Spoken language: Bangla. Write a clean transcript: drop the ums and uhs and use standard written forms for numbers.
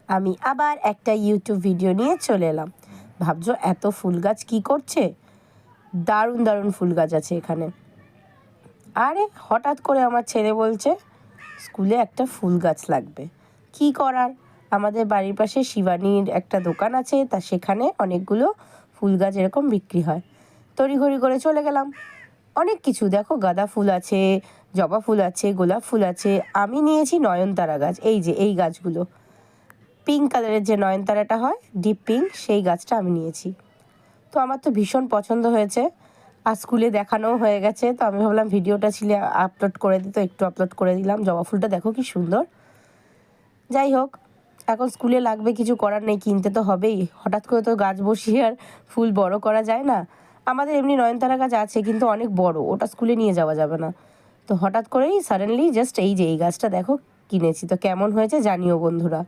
আমি আবার একটা ইউটিউব ভিডিও নিয়ে চলে এলাম। ভাবছো এত ফুল গাছ কী করছে? দারুণ দারুণ ফুল গাছ আছে এখানে। আরে হঠাৎ করে আমার ছেলে বলছে স্কুলে একটা ফুল গাছ লাগবে। কি করার, আমাদের বাড়ির পাশে শিবানীর একটা দোকান আছে, তা সেখানে অনেকগুলো ফুল গাছ এরকম বিক্রি হয়। তড়িঘড়ি করে চলে গেলাম। অনেক কিছু দেখো, গাঁদা ফুল আছে, জবা ফুল আছে, গোলাপ ফুল আছে। আমি নিয়েছি নয়নতারা গাছ, এই যে এই গাছগুলো, পিঙ্ক কালারের যে নয়নতারাটা হয়, ডিপ পিঙ্ক, সেই গাছটা আমি নিয়েছি। তো আমার তো ভীষণ পছন্দ হয়েছে, আর স্কুলে দেখানোও হয়ে গেছে। তো আমি ভাবলাম ভিডিওটা ছিলে আপলোড করে দিত, একটু আপলোড করে দিলাম। জবা ফুলটা দেখো কি সুন্দর। যাই হোক, এখন স্কুলে লাগবে, কিছু করার নেই, কিনতে তো হবেই। হঠাৎ করে তো গাছ বসিয়ে আর ফুল বড় করা যায় না। আমাদের এমনি নয়নতারা গাছ আছে, কিন্তু অনেক বড়, ওটা স্কুলে নিয়ে যাওয়া যাবে না। তো হঠাৎ করেই সাডেনলি জাস্ট এই যে এই গাছটা দেখো কিনেছি। তো কেমন হয়েছে জানিও বন্ধুরা।